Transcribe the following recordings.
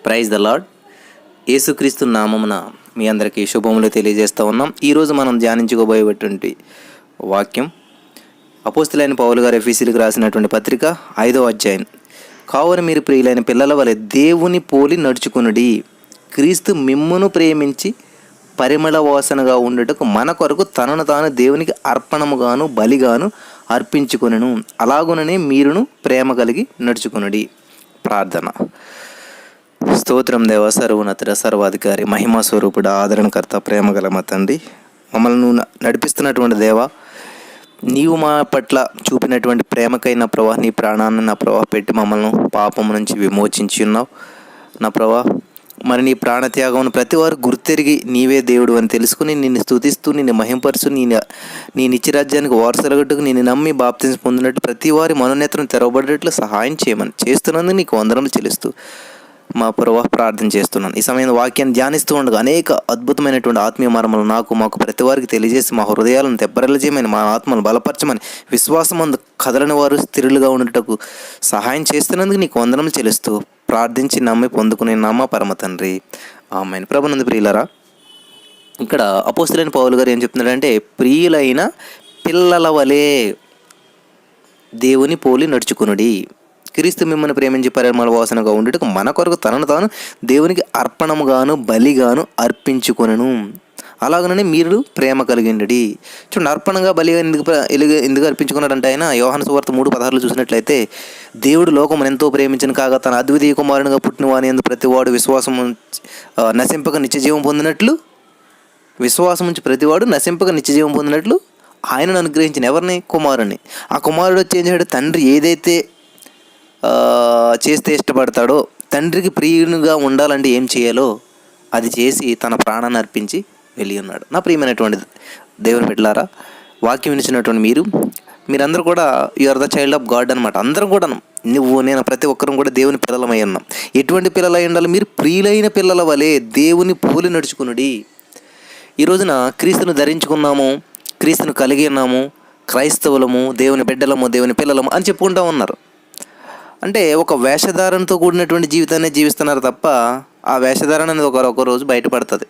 Praise the lord. యేసుక్రీస్తు నామమున మీ అందరికీ శుభములు తెలియజేస్తూ ఉన్నాం. ఈరోజు మనం ధ్యానించుకోబోయేటువంటి వాక్యం అపోస్తలుడైన పౌలు గారు ఎఫెసీయులకు రాసినటువంటి పత్రిక 5వ అధ్యాయం. కావున మీరు ప్రియులైన పిల్లల వలె దేవుని పోలి నడుచుకునుడి, క్రీస్తు మిమ్మును ప్రేమించి పరిమళ వాసనగా ఉండుటకు మన కొరకు తనను తాను దేవునికి అర్పణముగాను బలిగాను అర్పించుకొనెను, అలాగుననే మీరును ప్రేమ కలిగి నడుచుకునుడి. ప్రార్థన. స్తోత్రం దేవ, సర్వోన్నతుడ, సర్వాధికారి, మహిమా స్వరూపుడ, ఆదరణకర్త, ప్రేమగల మా తండ్రి, మమ్మల్ని నువ్వు నడిపిస్తున్నటువంటి దేవ, నీవు మా పట్ల చూపినటువంటి ప్రేమకైన ప్రభా, నీ ప్రాణాన్ని నా ప్రభా పెట్టి మమ్మల్ని పాపం నుంచి విమోచించి ఉన్నావు నా ప్రభా. మరి నీ ప్రాణత్యాగమును ప్రతి వారు గుర్తెరిగి నీవే దేవుడు అని తెలుసుకుని నిన్ను స్తుతిస్తూ నిన్ను మహింపరుస్తూ నీ నిత్యరాజ్యానికి వారసులగట్టుకు నిన్ను నమ్మి బాప్తిజం పొందినట్టు ప్రతి వారి మనోనేత్రం తెరవబడేట్లు సహాయం చేయమని చేస్తున్నందుకు నీకు వందనములు చెల్లిస్తూ మా ప్రభా ప్రార్థన చేస్తున్నాను. ఈ సమయంలో వాక్యాన్ని ధ్యానిస్తూ ఉండగా అనేక అద్భుతమైనటువంటి ఆత్మీయ మర్మలు మాకు ప్రతి వారికి తెలియజేసి మా హృదయాలను తెప్పరిల్లజేయమని, మా ఆత్మను బలపరచమని, విశ్వాసమందు కదలని వారు స్థిరులుగా ఉండటకు సహాయం చేస్తున్నందుకు నీకు వందనములు చెల్లిస్తూ ప్రార్థించి నమ్మి పొందుకునే నామ పరమ తండ్రి, ఆమేన్. ప్రభునందు ప్రియులరా, ఇక్కడ అపోస్తలుడైన పౌలు గారు ఏం చెప్తున్నాడంటే, ప్రియులైన పిల్లల వలె దేవుని పోలి నడుచుకునుడి, క్రీస్తు మిమ్మల్ని ప్రేమించి పరిమళ వాసనగా ఉండుటకు మన కొరకు తనను తాను దేవునికి అర్పణముగాను బలిగాను అర్పించుకొనెను, అలాగనే మీరు ప్రేమ కలిగిండి. చూడండి, అర్పణగా బలిగా ఎందుకు అర్పించుకున్నాడంటే ఆయన యోహాను సువార్త 3:16 చూసినట్లయితే, దేవుడు లోకమును ఎంతో ప్రేమించిన కాగా తన అద్వితీయ కుమారునిగా పుట్టిన వాని యందు ప్రతివాడు విశ్వాసం నశింపక నిత్యజీవం పొందినట్లు, విశ్వాసం నుంచి ప్రతివాడు నశింపక నిత్యజీవం పొందినట్లు ఆయనను అనుగ్రహించిన ఎవరిని? కుమారుని. ఆ కుమారుడు వచ్చి ఏం చేశాడు? తండ్రి ఏదైతే చేస్తే ఇష్టపడతాడో, తండ్రికి ప్రియునిగా ఉండాలంటే ఏం చేయాలో అది చేసి తన ప్రాణాన్ని అర్పించి వెళ్ళి ఉన్నాడు. నా ప్రియమైనటువంటి దేవుని బిడ్డలారా, వాక్యం వినిచినటువంటి మీరందరూ కూడా you are the child of God అనమాట. అందరం కూడా నేను ప్రతి ఒక్కరం కూడా దేవుని పిల్లలమై ఉన్నాం. ఎటువంటి పిల్లలై ఉండాలి? మీరు ప్రియులైన పిల్లల వలె దేవుని పోలి నడుచుకునుడి. ఈ రోజున క్రీస్తును ధరించుకున్నాము, క్రీస్తును కలిగి ఉన్నాము, క్రైస్తవులము, దేవుని బిడ్డలము, దేవుని పిల్లలము అని చెప్పుకుంటూ ఉన్నారు. అంటే ఒక వేషధారణతో కూడినటువంటి జీవితాన్ని జీవిస్తున్నారు తప్ప ఆ వేషధారణ అనేది ఒక రోజు బయటపడుతుంది.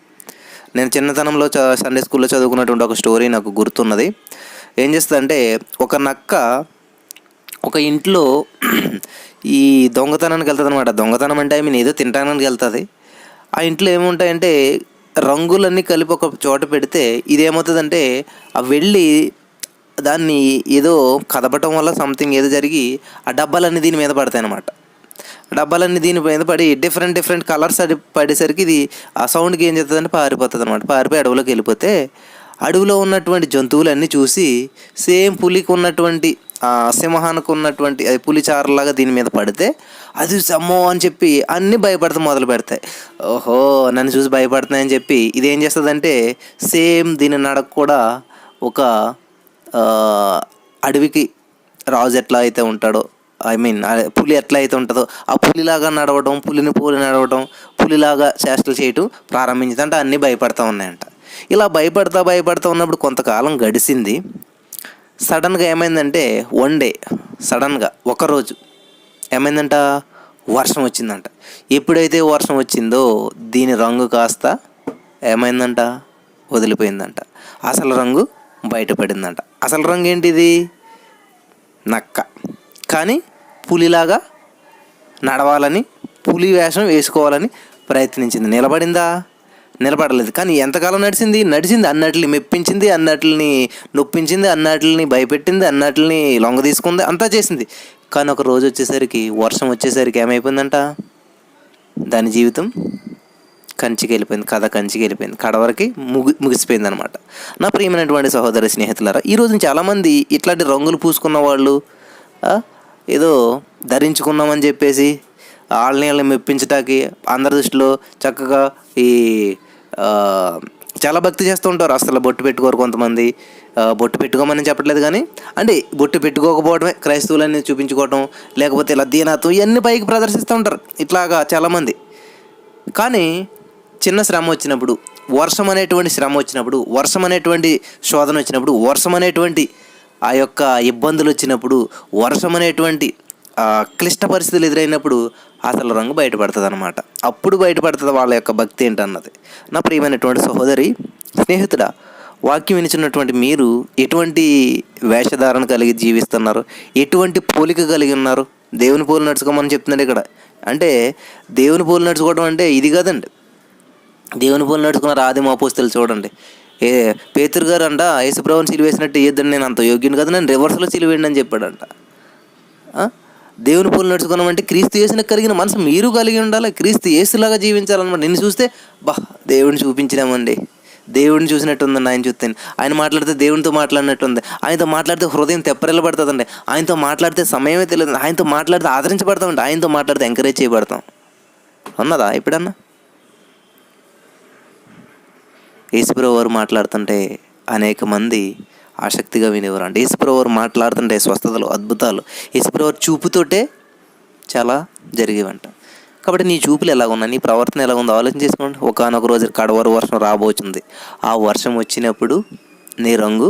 నేను చిన్నతనంలో సండే స్కూల్లో చదువుకున్నటువంటి ఒక స్టోరీ నాకు గుర్తున్నది. ఏం చేస్తుందంటే, ఒక నక్క ఒక ఇంట్లో ఈ దొంగతనానికి వెళ్తుంది అనమాట. దొంగతనం అంటే ఏదో తినడానికి వెళ్తుంది. ఆ ఇంట్లో ఏముంటాయంటే రంగులన్నీ కలిపి ఒక చోట పెడితే ఇదేమవుతుందంటే, ఆ వెళ్ళి దాన్ని ఏదో కదపటం వల్ల సంథింగ్ ఏదో జరిగి ఆ డబ్బాలన్నీ దీని మీద పడతాయి అన్నమాట. డబ్బాలన్నీ దీని మీద పడి డిఫరెంట్ కలర్స్ పడేసరికి ఇది ఆ సౌండ్కి ఏం చేస్తుందంటే పారిపోతుంది అనమాట. పారిపోయి అడవిలోకి వెళ్ళిపోతే అడవిలో ఉన్నటువంటి జంతువులన్నీ చూసి సేమ్ పులికి ఉన్నటువంటి సింహానికి ఉన్నటువంటి అది పులి చారలాగా దీని మీద పడితే అది సమ్మో అని చెప్పి అన్నీ భయపడతా మొదలు పెడతాయి. ఓహో, నన్ను చూసి భయపడుతున్నాయని చెప్పి ఇది ఏం చేస్తుందంటే సేమ్ దీని నడక కూడా ఒక అడవికి రాజు ఎట్లా అయితే ఉంటాడో, పులి ఎట్లా అయితే ఉంటుందో ఆ పులిలాగా నడవడం, పోలి నడవడం, పులిలాగా చేష్టలు చేయటం ప్రారంభించిందంటే అన్నీ భయపడతా ఉన్నాయంట. ఇలా భయపడతా ఉన్నప్పుడు కొంతకాలం గడిచింది. సడన్గా ఏమైందంటే వన్ డే సడన్గా ఒకరోజు ఏమైందంట, వర్షం వచ్చిందంట. ఎప్పుడైతే వర్షం వచ్చిందో దీని రంగు కాస్త ఏమైందంట, వదిలిపోయిందంట. అసలు రంగు బయటపడిందంట. అసలు రంగు ఏంటిది? నక్క. కానీ పులిలాగా నడవాలని, పులి వేషం వేసుకోవాలని ప్రయత్నించింది. నిలబడిందా? నిలబడలేదు. కానీ ఎంతకాలం నడిచింది? అన్నట్లని మెప్పించింది, అన్నట్లని నొప్పించింది, అన్నట్లని భయపెట్టింది, అన్నట్లని లొంగ తీసుకుంది, అంతా చేసింది. కానీ ఒక రోజు వచ్చేసరికి, వర్షం వచ్చేసరికి ఏమైపోయిందంట, దాని జీవితం కంచికి వెళ్ళిపోయింది. కథ కంచికి వెళ్ళిపోయింది. కడవరకి ముగిసిపోయింది అనమాట. నా ప్రియమైనటువంటి సహోదర స్నేహితులారా, ఈరోజు చాలామంది ఇట్లాంటి రంగులు పూసుకున్న వాళ్ళు ఏదో ధరించుకున్నామని చెప్పేసి వాళ్ళని మెప్పించటానికి అందరి దృష్టిలో చక్కగా చాలా భక్తి చేస్తూ ఉంటారు. అసలు బొట్టు పెట్టుకోరు కొంతమంది. బొట్టు పెట్టుకోమని చెప్పట్లేదు, కానీ అంటే బొట్టు పెట్టుకోకపోవడమే క్రైస్తవులని చూపించుకోవటం, లేకపోతే ఇలా దీనత్వం ఇవన్నీ పైకి ప్రదర్శిస్తూ ఉంటారు ఇట్లాగా చాలామంది. కానీ చిన్న శ్రమ వచ్చినప్పుడు, వర్షం అనేటువంటి శ్రమ వచ్చినప్పుడు, వర్షం అనేటువంటి శోధన వచ్చినప్పుడు, వర్షం అనేటువంటి ఆ యొక్క ఇబ్బందులు వచ్చినప్పుడు, వర్షం అనేటువంటి క్లిష్ట పరిస్థితులు ఎదురైనప్పుడు అసలు రంగు బయటపడుతుంది అనమాట. అప్పుడు బయటపడుతుంది వాళ్ళ యొక్క భక్తి ఏంటన్నది. నా ప్రియమైనటువంటి సహోదరి, స్నేహితుడా, వాక్యం వినిచినటువంటి మీరు ఎటువంటి వేషధారణ కలిగి జీవిస్తున్నారు, ఎటువంటి పోలిక కలిగి ఉన్నారు? దేవుని పోలి నడుచుకోమని చెప్తున్నాడు ఇక్కడ. అంటే దేవుని పోలి నడుచుకోవడం అంటే ఇది కదండి. దేవుని పోలి నడుచుకున్నారు ఆది అపోస్తలులు చూడండి. పేతురు గారు అంట యేసుప్రభువుని సిలువేసినట్టు వేయద్దని, నేను అంత యోగ్యుని కదా, నేను రివర్స్లో సిలువేయండి అని చెప్పాడంట. దేవుని పోలి నడుచుకున్నామంటే క్రీస్తు యేసుని కలిగిన మనసు మీరు కలిగి ఉండాలి, క్రీస్తు యేసులాగా జీవించాలన్నమాట. నిన్ను చూస్తే దేవుడిని చూపించినామండి, దేవుడిని చూసినట్టు ఉందండి. ఆయన చూస్తే ఆయన మాట్లాడితే దేవునితో మాట్లాడినట్టు ఉంది. ఆయనతో మాట్లాడితే హృదయం తెప్పరిల్ల పడుతుందండి. ఆయనతో మాట్లాడితే సమయమే తెలియదు. ఆయనతో మాట్లాడితే ఆదరించబడతామండి. ఆయనతో మాట్లాడితే ఎంకరేజ్ చేయబడతాం. ఉన్నదా ఎప్పుడన్నా? యేసుప్రభువు వారు మాట్లాడుతుంటే అనేక మంది ఆసక్తిగా వినేవారు అంటే. యేసుప్రభువు వారు మాట్లాడుతుంటే స్వస్థతలు, అద్భుతాలు యేసుప్రభువు వారు చూపుతోటే చాలా జరిగేవంట. కాబట్టి నీ చూపులు ఎలా ఉన్నాయి, నీ ప్రవర్తన ఎలా ఉందో ఆలోచన చేసుకోండి. ఒకానొక రోజు కడవరు వర్షం రాబోతుంది. ఆ వర్షం వచ్చినప్పుడు నీ రంగు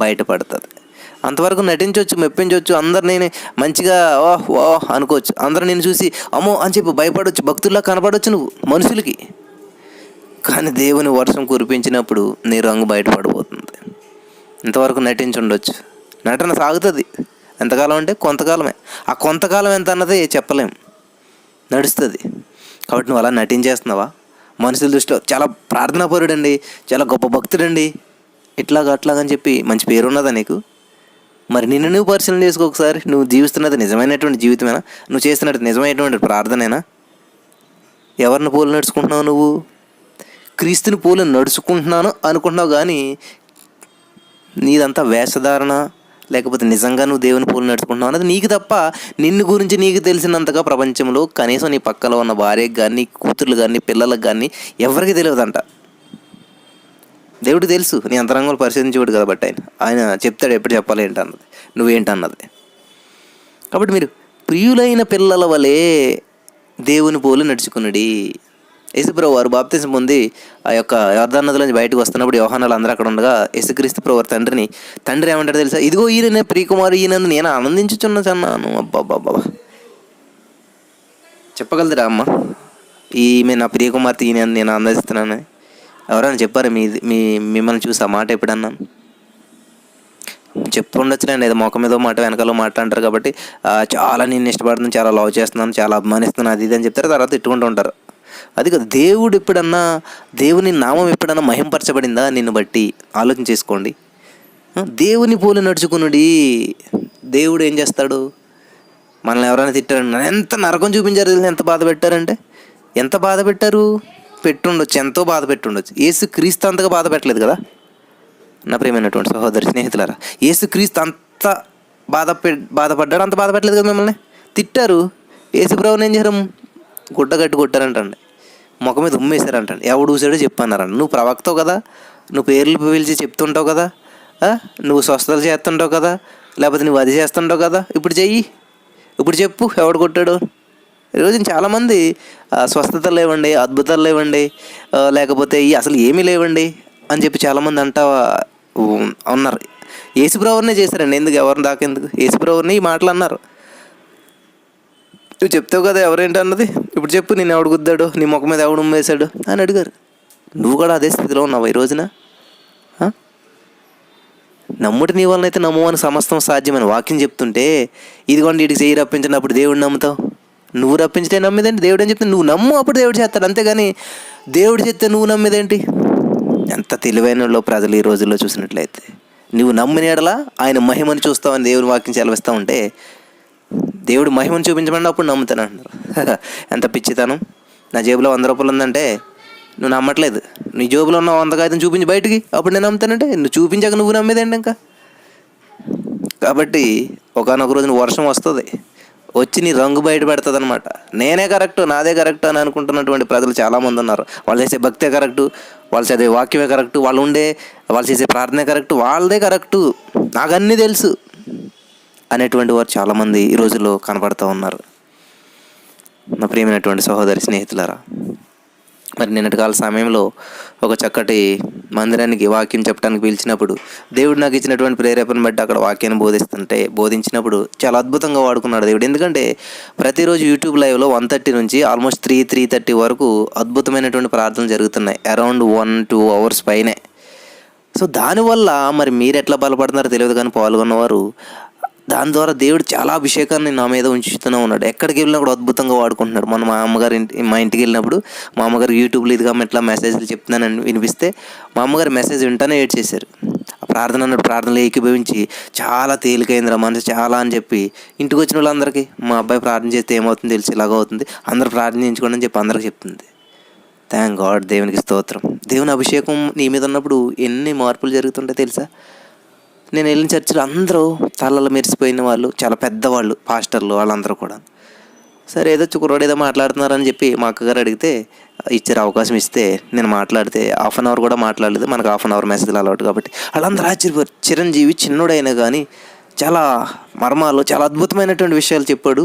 బయటపడుతుంది. అంతవరకు నటించవచ్చు, మెప్పించవచ్చు, అందరు నేను మంచిగా ఓహ్ ఓహ్ అనుకోవచ్చు. అందరూ నేను చూసి అమ్మో అని చెప్పి భయపడవచ్చు, భక్తుల్లా కనపడవచ్చు నువ్వు మనుషులకి. కానీ దేవుని వర్షం కురిపించినప్పుడు నీ రంగు బయటపడిపోతుంది. ఇంతవరకు నటించి ఉండొచ్చు, నటన సాగుతుంది. ఎంతకాలం అంటే కొంతకాలమే. ఆ కొంతకాలం ఎంత అన్నది చెప్పలేం, నడుస్తుంది. కాబట్టి నువ్వు అలా నటించేస్తున్నావా? మనుషుల దృష్టిలో చాలా ప్రార్థనాపరుడండి, చాలా గొప్ప భక్తుడండి, అట్లాగని చెప్పి మంచి పేరు ఉన్నదా నీకు? మరి నిన్ను నువ్వు పరిశీలన చేసుకో ఒకసారి. నువ్వు జీవిస్తున్నది నిజమైనటువంటి జీవితమేనా? నువ్వు చేస్తున్నది నిజమైనటువంటి ప్రార్థనేనా? ఎవరిని పోలి నడుచుకుంటున్నావు నువ్వు? క్రీస్తుని పోలి నడుచుకుంటున్నాను అనుకుంటున్నావు, కానీ నీదంతా వేషధారణ, లేకపోతే నిజంగా నువ్వు దేవుని పోలి నడుచుకుంటున్నావు అన్నది నీకు తప్ప, నిన్ను గురించి నీకు తెలిసినంతగా ప్రపంచంలో కనీసం నీ పక్కలో ఉన్న భార్యకి కానీ, నీ కూతుర్లు కానీ, పిల్లలకు కానీ ఎవరికి తెలియదంట. దేవుడికి తెలుసు, నీ అంతరంగంలో పరిశీలించేవాడు కాబట్టి ఆయన చెప్తాడు ఎప్పుడు చెప్పాలి ఏంటన్నది, నువ్వేంటన్నది. కాబట్టి మీరు ప్రియులైన పిల్లల వలె దేవుని పోలి నడుచుకున్నది. యేసుప్రభువు వారు బాప్తిసం పొంది ఆ యొక్క యొర్దాను నదిలోంచి బయటకు వస్తున్నప్పుడు యోహానాలు అందరూ అక్కడ ఉండగా యేసుక్రీస్తు ప్రభువు వారి తండ్రి ఏమంటాడు తెలుసా? ఇదిగో ఈయన ప్రియకుమారు, ఈయనందు నేను ఆనందించుచున్నాను. అబ్బాబ్బాబ్బా, చెప్పగలదురా అమ్మ ఈమె నా ప్రియకుమార్తె, ఈయన నేను ఆనందిస్తున్నాను? ఎవరైనా చెప్పారు మిమ్మల్ని చూసి ఆ మాట ఎప్పుడన్నాను? చెప్పుండొచ్చు నేను, ఏదో మొక్క మీద మాట వెనకాల మాట అంటారు కాబట్టి చాలా నేను ఇష్టపడుతున్నాను, చాలా లవ్ చేస్తున్నాను, చాలా అభిమానిస్తున్నాను, అది ఇది అని చెప్తారు. తర్వాత తిట్టుకుంటూ ఉంటారు. అది కాదు, దేవుడు ఎప్పుడన్నా, దేవుని నామం ఎప్పుడన్నా మహింపరచబడిందా నిన్ను బట్టి? ఆలోచన చేసుకోండి. దేవుని పోలి నడుచుకునుడి. దేవుడు ఏం చేస్తాడు? మనల్ని ఎవరైనా తిట్టారంటే ఎంత నరకం చూపించారు, ఎంత బాధ పెట్టారంటే, ఎంత బాధ పెట్టారు? పెట్టుండొచ్చు, ఎంతో బాధ పెట్టుండొచ్చు. యేసుక్రీస్తు అంతగా బాధ పెట్టలేదు కదా నా ప్రియమైనటువంటి సహోదరి, స్నేహితులారా. యేసుక్రీస్తు అంత బాధపడ్డాడు, అంత బాధ పెట్టలేదు కదా. మిమ్మల్ని తిట్టారు, యేసుప్రభువుని ఏం చేశారు? గుడ్డ కట్టి కొట్టారంటండి, ముఖం మీద ఉమ్మేశారంటండి. ఎవడు ఊసాడో చెప్పన్నారంట. నువ్వు ప్రవక్తవు కదా, నువ్వు పేర్లు పిలిచి చెప్తుంటావు కదా, నువ్వు స్వస్థతలు చేస్తుంటావు కదా, లేకపోతే నువ్వు అది చేస్తుంటావు కదా, ఇప్పుడు చెయ్యి, ఇప్పుడు చెప్పు ఎవడు కొట్టాడు? ఈరోజు చాలామంది స్వస్థతలు లేవండి, అద్భుతాలు లేవండి, లేకపోతే అసలు ఏమీ లేవండి అని చెప్పి చాలామంది ఉన్నారు. యేసుప్రభువునే చేశారండి. ఎందుకు ఎవరిని దాకెందుకు? యేసుప్రభువుని ఈ మాటలు అన్నారు. నువ్వు చెప్తావు కదా ఎవరేంటి అన్నది, ఇప్పుడు చెప్పు, నేను ఎవడు గుద్దాడు, నీ ముఖం మీద ఎవడు ఉమ్మేశాడు అని అడిగారు. నువ్వు కూడా అదే స్థితిలో ఉన్నావు ఈ రోజున. నమ్ముటి నీ వలన అయితే నమ్మువని సమస్తం సాధ్యమని వాక్యం చెప్తుంటే, ఇదిగోండి వీడికి చెయ్యి రప్పించినప్పుడు దేవుడిని నమ్ముతావు. నువ్వు రప్పించితే నమ్మేదేంటి? దేవుడు ఏం చెప్తే నువ్వు నమ్ము, అప్పుడు దేవుడు చేస్తాడు. అంతేగాని దేవుడు చెప్తే నువ్వు నమ్మేదేంటి? ఎంత తెలివైన ప్రజలు ఈ రోజుల్లో చూసినట్లయితే, నువ్వు నమ్మిన ఎడలా ఆయన మహిమను చూస్తావని దేవుని వాక్యం సెలవిస్తూ ఉంటే, దేవుడు మహిమను చూపించమని అప్పుడు నమ్ముతాను అంటున్నారు. ఎంత పిచ్చితనం. నా జేబులో 100 రూపాయలు ఉందంటే నువ్వు నమ్మట్లేదు, నీ జేబులో ఉన్న 100 కాగితం చూపించి బయటికి, అప్పుడు నేను నమ్ముతానంటే నువ్వు చూపించాక నువ్వు నమ్మేదేంటి ఇంకా? కాబట్టి ఒకనొక రోజు వర్షం వస్తుంది, వచ్చి నీ రంగు బయట పెడుతుంది అనమాట. నేనే కరెక్ట్, నాదే కరెక్ట్ అని అనుకుంటున్నటువంటి ప్రజలు చాలామంది ఉన్నారు. వాళ్ళు చేసే భక్తే కరెక్టు, వాళ్ళు చదివే వాక్యమే కరెక్టు, వాళ్ళు చేసే ప్రార్థనే కరెక్టు, వాళ్ళదే కరెక్టు, నాకు అన్నీ తెలుసు అనేటువంటి వారు చాలామంది ఈ రోజుల్లో కనపడుతూ ఉన్నారు. నా ప్రియమైనటువంటి సహోదరి, స్నేహితులారా, మరి నిన్నటి కాల సమయంలో ఒక చక్కటి మందిరానికి వాక్యం చెప్పడానికి పిలిచినప్పుడు దేవుడు నాకు ఇచ్చినటువంటి ప్రేరేపణ బట్టి అక్కడ వాక్యాన్ని బోధించినప్పుడు చాలా అద్భుతంగా వాడుకున్నాడు దేవుడు. ఎందుకంటే ప్రతిరోజు యూట్యూబ్ లైవ్లో 1:30 నుంచి ఆల్మోస్ట్ 3:30 వరకు అద్భుతమైనటువంటి ప్రార్థనలు జరుగుతున్నాయి. అరౌండ్ 1-2 అవర్స్ పైనే. సో దానివల్ల మరి మీరు ఎట్లా బలపడుతున్నారో తెలియదు, కానీ పాల్గొన్నవారు దాని ద్వారా దేవుడు చాలా అభిషేకాన్ని నా మీద ఉంచుతూనే ఉన్నాడు. ఎక్కడికి వెళ్ళినా కూడా అద్భుతంగా వాడుకుంటున్నాడు. మా ఇంటికి వెళ్ళినప్పుడు మా అమ్మగారు యూట్యూబ్లో ఇదిగా ఇట్లా మెసేజ్లు చెప్తున్నానని వినిపిస్తే మా అమ్మగారు మెసేజ్ వింటానే ఏడ్చేశారు. ఆ ప్రార్థనలో ఏకీభవించి చాలా తేలికైందిరా మనసు చాలా అని చెప్పి ఇంటికి వచ్చిన వాళ్ళందరికీ మా అబ్బాయి ప్రార్థన చేస్తే ఏమవుతుంది తెలిసి ఇలాగ అవుతుంది, అందరూ ప్రార్థన చేయించుకోండి అని చెప్పి అందరికి చెప్తుంది. థ్యాంక్ గాడ్, దేవునికి స్తోత్రం. దేవుని అభిషేకం నీ మీద ఉన్నప్పుడు ఎన్ని మార్పులు జరుగుతుంటాయి తెలుసా. నేను వెళ్ళిన చర్చిలో అందరూ తలలు మెరిసిపోయిన వాళ్ళు, చాలా పెద్దవాళ్ళు, పాస్టర్లు, వాళ్ళందరూ కూడా. సరే ఏదో కుర్రోడు ఏదో మాట్లాడుతున్నారని చెప్పి మా అక్కగారు అడిగితే ఇచ్చారు, అవకాశం ఇస్తే నేను మాట్లాడితే 1/2 అవర్ కూడా మాట్లాడలేదు. మనకు 1/2 అవర్ మెసేజ్లు అలవాటు కాబట్టి వాళ్ళందరూ ఆశ్చర్యపోయారు. చిరంజీవి చిన్నోడైనా కానీ చాలా మర్మాలు, చాలా అద్భుతమైనటువంటి విషయాలు చెప్పాడు,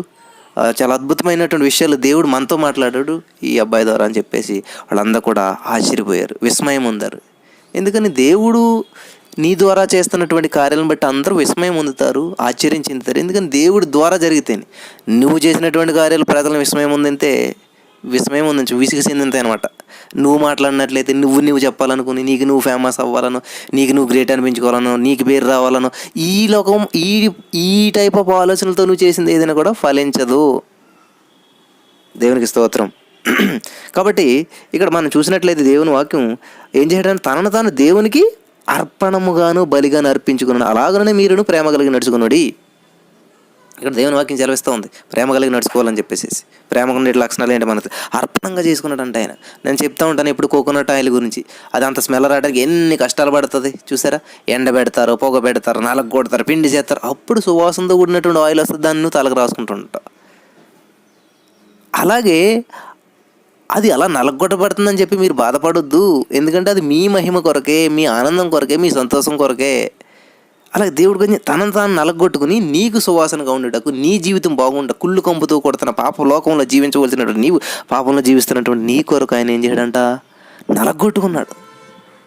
చాలా అద్భుతమైనటువంటి విషయాలు దేవుడు మనతో మాట్లాడాడు ఈ అబ్బాయి ద్వారా అని చెప్పేసి వాళ్ళందరూ కూడా ఆశ్చర్యపోయారు, విస్మయం పొందారు. ఎందుకని దేవుడు నీ ద్వారా చేస్తున్నటువంటి కార్యాలను బట్టి అందరూ విస్మయం పొందుతారు, ఆశ్చర్యం చెందుతారు. ఎందుకని దేవుడి ద్వారా జరిగితే నువ్వు చేసినటువంటి కార్యాలు ప్రజలను విస్మయం ఉందని విసిగి చెందింతాయి అనమాట. నువ్వు మాట్లాడినట్లయితే నువ్వు చెప్పాలనుకుని నీకు నువ్వు ఫేమస్ అవ్వాలనో, నీకు నువ్వు గ్రేట్ అనిపించుకోవాలనో, నీకు పేరు రావాలనో, ఈ లోకం ఈ టైప్ ఆఫ్ ఆలోచనలతో నువ్వు చేసింది ఏదైనా కూడా ఫలించదు. దేవునికి స్తోత్రం. కాబట్టి ఇక్కడ మనం చూసినట్లయితే దేవుని వాక్యం ఏం చేయడానికి తనను తాను దేవునికి అర్పణముగాను బలిగాను అర్పించుకున్నాడు. అలాగనే మీరును ప్రేమ కలిగి నడుచుకున్నాడు. ఇక్కడ దేవుని వాక్యం సెలవిస్తూ ఉంది ప్రేమ కలిగి నడుచుకోవాలని చెప్పేసి. ప్రేమ ఉండే లక్షణాలు ఏంటి మనకు అర్పణంగా చేసుకున్నాడంటే ఆయన. నేను చెప్తా ఉంటాను ఎప్పుడు కోకోనట్ ఆయిల్ గురించి. అది అంత స్మెల్ రావడానికి ఎన్ని కష్టాలు పడుతుంది చూసారా. ఎండ పెడతారు, పొగ పెడతారు, నలగ కొడతారు, పిండి చేస్తారు, అప్పుడు సువాసనతో కూడినటువంటి ఆయిల్ వస్తుంది, దాన్ని నువ్వు తలకు రాసుకుంటుంటావు. అలాగే అది అలా నలగొట్టబడుతుందని చెప్పి మీరు బాధపడొద్దు. ఎందుకంటే అది మీ మహిమ కొరకే, మీ ఆనందం కొరకే, మీ సంతోషం కొరకే. అలాగే దేవుడు కొంచెం తనను తాను నలగొట్టుకుని నీకు సువాసనగా ఉండేటకు, నీ జీవితం బాగుండ కుళ్ళు కంపుతూ కొడుతున్న పాప లోకంలో జీవించవలసినటువంటి నీవు పాపంలో జీవిస్తున్నటువంటి నీ కొరకు ఆయన ఏం చేయడంట, నలగొట్టుకున్నాడు,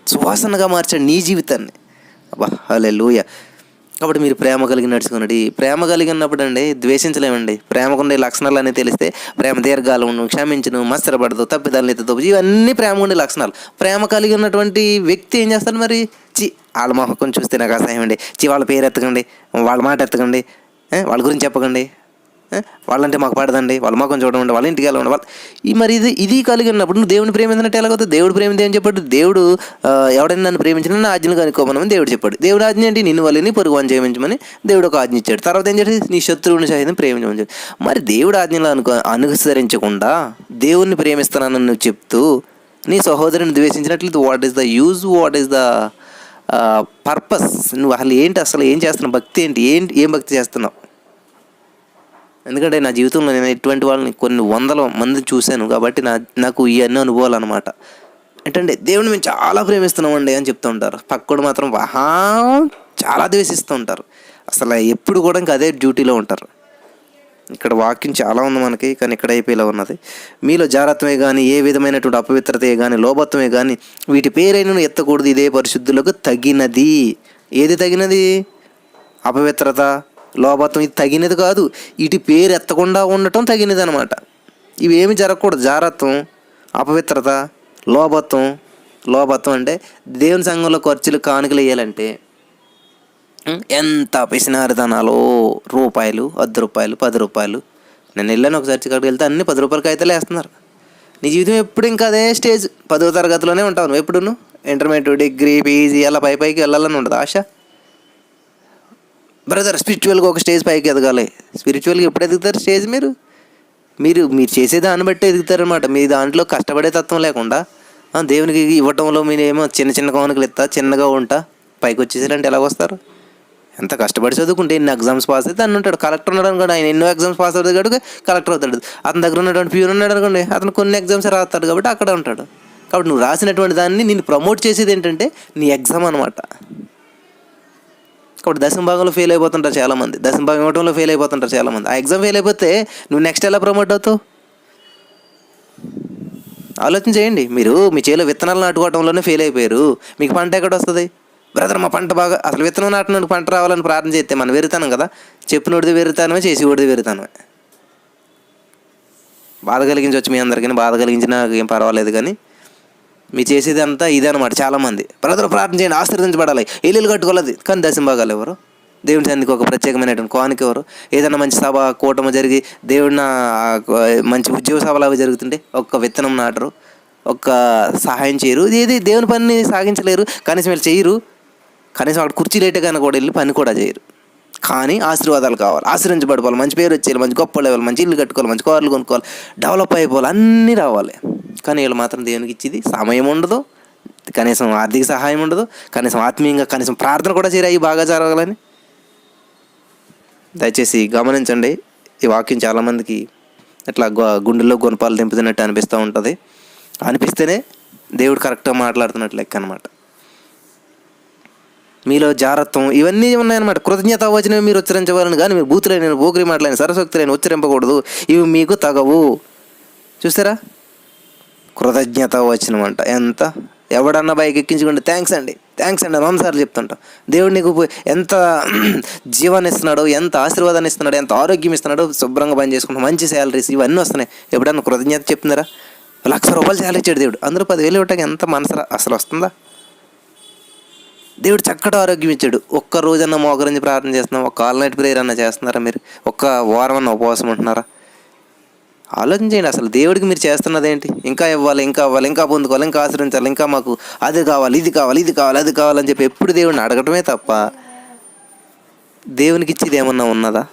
సువాసనగా మార్చాడు నీ జీవితాన్ని. అబ్బా హల్లెలూయా. కాబట్టి మీరు ప్రేమ కలిగి నడుచుకున్నాడు. ప్రేమ కలిగినప్పుడు అండి ద్వేషించలేమండి. ప్రేమకుండే లక్షణాలు అన్నీ తెలిస్తే ప్రేమ దీర్ఘాలను, క్షమించను, మత్సరపడదు, తప్పిదాలను ఎత్తుతో, ఇవన్నీ ప్రేమ ఉండే లక్షణాలు. ప్రేమ కలిగి ఉన్నటువంటి వ్యక్తి ఏం చేస్తాడు మరి, వాళ్ళ మొహం చూస్తే నాకు అసహ్యం అండి, వాళ్ళ పేరు ఎత్తకండి, వాళ్ళ మాట ఎత్తకండి, వాళ్ళ గురించి చెప్పకండి, వాళ్ళంటే మాకు పడదండి, వాళ్ళ మొఖం చూడమండి, వాళ్ళ ఇంటికి వెళ్ళండి వాళ్ళు. మరి ఇది కలిగి ఉన్నప్పుడు నువ్వు దేవుని ప్రేమించినట్టు ఎలాగవుతుంది. దేవుడు ప్రేమింది అని చెప్పాడు. దేవుడు ఎవడైనా నన్ను ప్రేమించిన నా ఆజ్ఞలు కనుక్కోమని దేవుడు చెప్పాడు. దేవుడు ఆజ్ఞ అంటే నిన్ను వాళ్ళని పొరుగు అని చేయించమని దేవుడు ఒక ఆజ్ఞ ఇచ్చాడు. తర్వాత ఏం చేసి నీ శత్రువుని సహితం ప్రేమించమని చెప్పి. మరి దేవుడు ఆజ్ఞలు అనుసరించకుండా దేవుణ్ణి ప్రేమిస్తున్నానని నువ్వు చెప్తూ నీ సహోదరుని ద్వేషించినట్లయితే what is the use, what is the purpose? నువ్వు అసలు ఏం చేస్తున్నావు? భక్తి ఏంటి? ఏం భక్తి చేస్తున్నావు? ఎందుకంటే నా జీవితంలో నేను ఇటువంటి వాళ్ళని కొన్ని వందల మందిని చూశాను కాబట్టి నాకు ఇవన్నీ అనుభవాలు అనమాట. ఏంటంటే దేవుని మేము చాలా ప్రేమిస్తున్నామండి అని చెప్తూ ఉంటారు, పక్కడు మాత్రం చాలా ద్వేషిస్తూ ఉంటారు. అసలు ఎప్పుడు కూడా ఇంకా అదే డ్యూటీలో ఉంటారు. ఇక్కడ వాక్యం చాలా ఉంది మనకి, కానీ ఇక్కడ అయిపోయేలా ఉన్నది. మీలో జారత్వమే కానీ, ఏ విధమైనటువంటి అపవిత్రతే కానీ, లోభత్వమే కానీ వీటి పేరైనను ఎత్తకూడదు, ఇదే పరిశుద్ధులకు తగినది. ఏది తగినది? అపవిత్రత, లోభత్వం ఇది తగినది కాదు. వీటి పేరు ఎత్తకుండా ఉండటం తగినది అనమాట. ఇవేమి జరగకూడదు. జారత్వం, అపవిత్రత, లోభత్వం అంటే దేవుని సంఘంలో ఖర్చులు కానుకలు వేయాలంటే ఎంత పిసినారితనాలో, రూపాయలు, 10 రూపాయలు, 10 రూపాయలు. నేను వెళ్ళాను ఒక చర్చి కాడికి వెళ్తే అన్ని 10 రూపాయలకి అయితే వేస్తున్నారు. నీ జీవితం ఎప్పుడు ఇంకా అదే స్టేజ్, 10వ తరగతిలోనే ఉంటావు నువ్వు. ఎప్పుడు ఇంటర్మీడియట్, డిగ్రీ, పీజీ అలా పైకి వెళ్ళాలని ఉండదు ఆశ. బ్రదర్ స్పిరిచువల్గా ఒక స్టేజ్ పైకి ఎదగాలి. స్పిరిచువల్గా ఎప్పుడు ఎదుగుతారు స్టేజ్? మీరు చేసే దాన్ని బట్టి ఎదుగుతారనమాట. మీ దాంట్లో కష్టపడే తత్వం లేకుండా దేవునికి ఇవ్వటంలో మీరేమో చిన్న కానుకలు ఇస్తా, చిన్నగా ఉంటా పైకి వచ్చేసారంటే ఎలాగొస్తారు? ఎంత కష్టపడి చదువుకుంటే ఎన్ని ఎగ్జామ్స్ పాస్ అయితే అన్న ఉంటాడు. కలెక్టర్ ఉన్నాడు అనుకోండి, ఆయన ఎన్నో ఎగ్జామ్స్ పాస్ అవుతాడు కాబట్టి కలెక్టర్ అవుతాడు. అతని దగ్గర ఉన్నటువంటి ప్యూర్ ఉన్నాడు అనుకోండి, అతను కొన్ని ఎగ్జామ్స్ రాస్తాడు కాబట్టి అక్కడ ఉంటాడు. కాబట్టి నువ్వు రాసినటువంటి దాన్ని నేను ప్రమోట్ చేసేది ఏంటంటే నీ ఎగ్జామ్ అనమాట. కాబట్టి దశమ భాగంలో ఫెయిల్ అయిపోతుంటారు చాలామంది, దశమ భాగం ఇవ్వడంలో ఫెయిల్ అయిపోతుంటారు చాలామంది. ఆ ఎగ్జామ్ ఫెయిల్ అయిపోతే నువ్వు నెక్స్ట్ ఎలా ప్రమోట్ అవుతావు? ఆలోచన చేయండి. మీరు మీ చేలో విత్తనాలు నాటుకోవడంలోనే ఫెయిల్ అయిపోయారు, మీకు పంట ఎక్కడ వస్తుంది? బ్రదర్ మా పంట బాగా, అసలు విత్తనం నాటినోడికి పంట రావాలని ప్రార్థన చేస్తే మనం వెరుతానం కదా. చెప్పినోడిది వెరుతానమే, చేసి ఓడిది వెరుతానమే. బాధ కలిగించవచ్చు మీ అందరికీ, బాధ కలిగించినా ఏం పర్వాలేదు, కానీ మీ చేసేది అంతా ఇదే అనమాట. చాలామంది బ్రదర్ ప్రార్థన చేయండి, ఆశీర్వదించబడాలి, ఇల్లు కట్టుకోలేదు, కానీ దశంభాగాలు ఎవరు? దేవుని సన్నిధికి ఒక ప్రత్యేకమైనటువంటి కానుక ఎవరు? ఏదైనా మంచి సభ కూటమి జరిగి దేవుడిన మంచి ఉద్యోగ సభలు అవి జరుగుతుంటే ఒక్క విత్తనం నాటరు, ఒక్క సహాయం చేయరు, ఏది దేవుని పనిని సాగించలేరు, కనీసం వీళ్ళు చేయరు. కనీసం అక్కడ కుర్చీ లేటే కానీ కూడా వెళ్ళి పని కూడా చేయరు. కానీ ఆశీర్వాదాలు కావాలి, ఆశ్రయించబడిపోవాలి, మంచి పేరు వచ్చేయాలి, మంచి గొప్ప లేవాలి, మంచి ఇల్లు కట్టుకోవాలి, మంచి కార్లు కొనుక్కోవాలి, డెవలప్ అయిపోవాలి, అన్నీ రావాలి. కానీ వీళ్ళు మాత్రం దేవునికి ఇచ్చేది సమయం ఉండదు, కనీసం ఆర్థిక సహాయం ఉండదు, కనీసం ఆత్మీయంగా కనీసం ప్రార్థన కూడా చేయరు అవి బాగా జరగాలని. దయచేసి గమనించండి. ఈ వాక్యం చాలామందికి ఇట్లా గుండెల్లో గుణపాలు దింపుతున్నట్టు అనిపిస్తూ ఉంటుంది. అనిపిస్తేనే దేవుడు కరెక్ట్గా మాట్లాడుతున్నట్లు లెక్క అనమాట. మీలో జారత్వం ఇవన్నీ ఉన్నాయన్నమాట. కృతజ్ఞత వచనం మీరు ఉచ్చరించవాలని, కానీ మీరు బూతులైన పోకిరి మాటలైన సరస్వక్తులైన ఉచ్చరింపకూడదు, ఇవి మీకు తగవు. చూసారా, కృతజ్ఞత వచనం అంట. ఎంత ఎవడన్నా బైక్ ఎక్కించుకుంటే థ్యాంక్స్ అండి, థ్యాంక్స్ అండి 100 సార్లు చెప్తుంటాం. దేవుడు నీకు ఎంత జీవాన్ని ఇస్తున్నాడో, ఎంత ఆశీర్వాదాన్ని ఇస్తున్నాడో, ఎంత ఆరోగ్యం ఇస్తున్నాడో, శుభ్రంగా పని చేసుకుంటాం, మంచి శాలరీస్ ఇవన్నీ వస్తున్నాయి. ఎప్పుడన్నా కృతజ్ఞత చెప్తున్నారా? 1,00,000 రూపాయలు శాలరీ ఇచ్చాడు దేవుడు, అందులో 10,000 ఇవ్వటానికి ఎంత మనసురా అసలు వస్తుందా? దేవుడు చక్కటి ఆరోగ్యం ఇచ్చాడు. ఒక్క రోజన్నా మోకరించి ప్రార్థన చేస్తున్నాం, ఒక్క ఆల్ నైట్ ప్రేయర్ అన్నా చేస్తున్నారా? మీరు ఒక్క వారం అన్న ఉపవాసం ఉంటున్నారా? ఆలోచించండి. అసలు దేవుడికి మీరు చేస్తున్నది ఏంటి? ఇంకా ఇవ్వాలి, ఇంకా అవ్వాలి, ఇంకా పొందుకోవాలి, ఇంకా ఆశ్రయించాలి, ఇంకా మాకు అది కావాలి, ఇది కావాలి, ఇది కావాలి, అది కావాలని చెప్పి ఎప్పుడు దేవుడిని అడగటమే తప్ప దేవునికి ఇచ్చేది ఏమన్నా ఉన్నదా?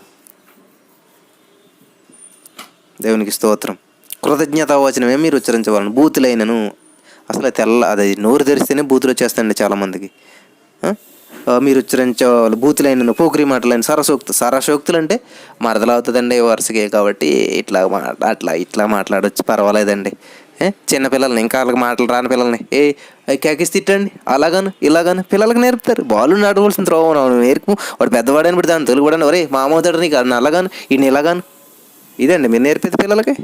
దేవునికి స్తోత్రం. కృతజ్ఞత వచనమే మీరు ఉచ్చరించవాలని. బూతులైనను అసలు అది నోరు తెరిస్తేనే బూతులు వచ్చేస్తాయండి చాలామందికి. మీరు ఉచ్చరించేవాళ్ళు బూతులైనను, పోకిరి మాటలైన, సరసోక్తులు అంటే మరదలవుతుందండి వరుసకే, కాబట్టి ఇట్లా మాట్లాడవచ్చు, పర్వాలేదండి. చిన్నపిల్లల్ని, ఇంకా వాళ్ళకి మాటలు రాని పిల్లల్ని కేకిసి తిట్టండి, అలాగాను ఇలాగాను పిల్లలకి నేర్పుతారు. బాలు నడవలసిన త్రోవ నేర్పు, వాడు పెద్దవాడని పెడితే దాన్ని తెలుగు కూడా ఒరే మా అవుతాడు నీకు అన్న అలాగాను ఈయన ఇలాగాను. ఇదండి మీరు నేర్పేది పిల్లలకి.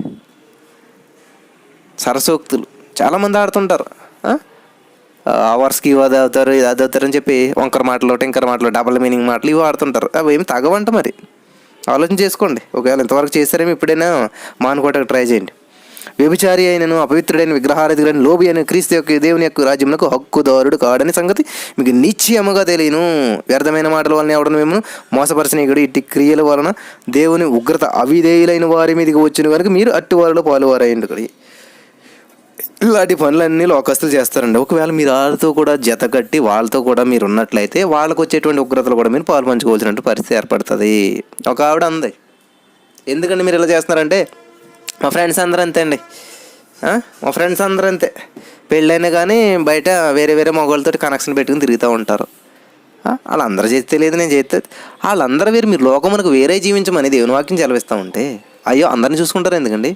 సరసోక్తులు చాలామంది ఆడుతుంటారు. అవర్స్కి అది అవుతారు, ఇది అది అవుతారు అని చెప్పి వంకర మాటలు, టింకర మాటలు, డబల్ మీనింగ్ మాటలు ఇవి ఆడుతుంటారు. అవి ఏమి తగవంట. మరి ఆలోచన చేసుకోండి. ఒకవేళ ఇంతవరకు చేస్తారేమో ఇప్పుడైనా మానుకోవటానికి ట్రై చేయండి. వ్యభిచారి అయినను, అపవిత్రుడైన, విగ్రహారాధికుడైన, లోబి అయిన క్రీస్తు యొక్క దేవుని యొక్క రాజ్యమునకు హక్కుదారుడు కాడని సంగతి మీకు నిశ్చయముగా తెలియను. వ్యర్థమైన మాటల వలన ఎవడను మేము మోసపరచనీయుడు. ఇట్టి క్రియల వలన దేవుని ఉగ్రత అవిధేయులైన వారి మీదకి వచ్చిన కనుక మీరు అట్టి వారిలో పాలువారైండు. ఇలాంటి పనులన్నీ లోకస్తులు చేస్తారండి. ఒకవేళ మీరు వాళ్ళతో కూడా జత కట్టి వాళ్ళతో కూడా మీరు ఉన్నట్లయితే వాళ్ళకు వచ్చేటువంటి ఉగ్రతలు కూడా మీరు పాలు పంచుకోవాల్సినట్టు పరిస్థితి ఏర్పడుతుంది. ఒక ఆవిడ అంది, ఎందుకంటే మీరు ఇలా చేస్తున్నారంటే, మా ఫ్రెండ్స్ అందరూ అంతే అండి, మా ఫ్రెండ్స్ అందరూ అంతే, పెళ్ళైనా కానీ బయట వేరే వేరే మగవాళ్ళతో కనెక్షన్ పెట్టుకుని తిరుగుతూ ఉంటారు. వాళ్ళందరూ చేస్తే తెలియదు, నేను చేస్తే వాళ్ళందరూ వేరు. మీరు లోకమునకు వేరే జీవించమని దేవుని వాక్యం చదివిస్తూ ఉంటే అయ్యో అందరిని చూసుకుంటారు ఎందుకండి?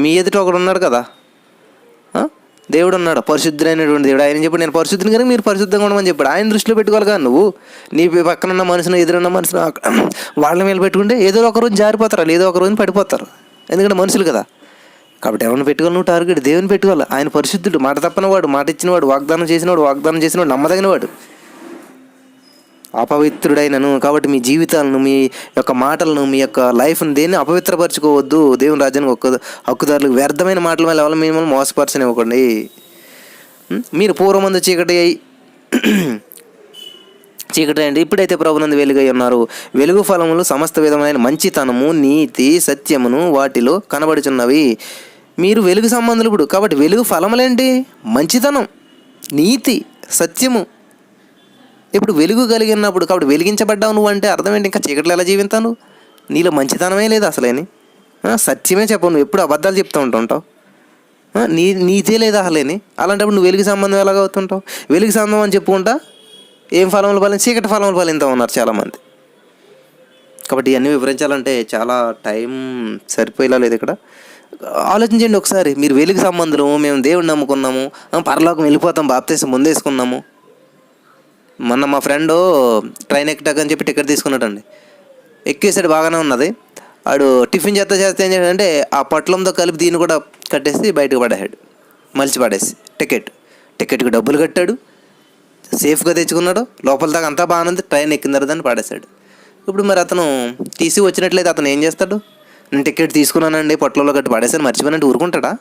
మీ ఎదుట ఒకడు ఉన్నాడు కదా, దేవుడు ఉన్నాడు, పరిశుద్ధుడైనటువంటి దేవుడు. ఆయన చెప్పి నేను పరిశుద్ధిని కనుక మీరు పరిశుద్ధంగా ఉండమని చెప్పాడు. ఆయన దృష్టిలో పెట్టుకోవాలి కదా. నువ్వు నీ పక్కనున్న మనుషులు, ఎదురున్న మనుషులు వాళ్ళ మీద పెట్టుకుంటే ఏదో ఒక రోజు జారిపోతారు, ఏదో ఒక రోజు పడిపోతారు. ఎందుకంటే మనుషులు కదా. కాబట్టి ఎవరిని పెట్టుకోవాలి? నువ్వు టార్గెట్ దేవుని పెట్టుకోవాలి. ఆయన పరిశుద్ధుడు, మాట తప్పనివాడు, మాట ఇచ్చినవాడు, వాగ్దానం చేసినవాడు, నమ్మదగినవాడు. అపవిత్రుడైనను. కాబట్టి మీ జీవితాలను, మీ యొక్క మాటలను, మీ యొక్క లైఫ్ను దేన్ని అపవిత్రపరచుకోవద్దు. దేవుని రాజ్యానికి హక్కుదారులకు వ్యర్థమైన మాటల వల్ల ఎవరు మిమ్మల్ని మోసపరచనివ్వకండి. మీరు పూర్వమందు చీకటి అండి, ఇప్పుడైతే ప్రభునందు వెలుగై ఉన్నారు. వెలుగు ఫలములు సమస్త విధమైన మంచితనము, నీతి, సత్యమును వాటిలో కనబడుచున్నవి. మీరు వెలుగు సంబంధులు ఇప్పుడు. కాబట్టి వెలుగు ఫలములేంటి? మంచితనం, నీతి, సత్యము. ఇప్పుడు వెలుగు కలిగినప్పుడు, కాబట్టి వెలిగించబడ్డావు నువ్వు అంటే అర్థం ఏంటి? ఇంకా చీకట్లో ఎలా జీవిస్తాను? నీలో మంచితనమే లేదు అసలేని, సత్యమే చెప్పవు. నువ్వు ఎప్పుడు అబద్ధాలు చెప్తూ ఉంటుంటావు, నీతే లేదా అసలేని. అలాంటప్పుడు నువ్వు వెలుగు సంబంధం ఎలాగ అవుతుంటావు? వెలుగు సంబంధం అని చెప్పుకుంటా ఏం ఫలములు ఫలం? చీకటి ఫలములు ఫలింతా ఉన్నారు చాలామంది. కాబట్టి ఇవన్నీ వివరించాలంటే చాలా టైం సరిపోయేలా లేదు ఇక్కడ. ఆలోచించండి ఒకసారి. మీరు వెలుగు సంబంధులు, మేము దేవుడిని నమ్ముకున్నాము, పరలోకం వెళ్ళిపోతాం, బాప్తీసం ముందేసుకున్నాము. మొన్న మా ఫ్రెండు ట్రైన్ ఎక్కటాకని చెప్పి టికెట్ తీసుకున్నాడండి. ఎక్కేసాడు, బాగానే ఉన్నది. వాడు టిఫిన్ చేస్తే ఏం చేశాడంటే ఆ పొట్లంతో కలిపి దీన్ని కూడా కట్టేసి బయటకు పడేసాడు. మలిచి పడేసి టికెట్కి డబ్బులు కట్టాడు, సేఫ్గా తెచ్చుకున్నాడు, లోపల దాకా అంతా బాగానే ఉంది, ట్రైన్ ఎక్కిన తర్వాత దాన్ని పడేశాడు. ఇప్పుడు మరి అతను టీసీ వచ్చినట్లయితే అతను ఏం చేస్తాడు? నేను టికెట్ తీసుకున్నానండి, పొట్టలో కట్టి పడేసాను, మర్చిపోయినట్టు ఊరుకుంటాడా?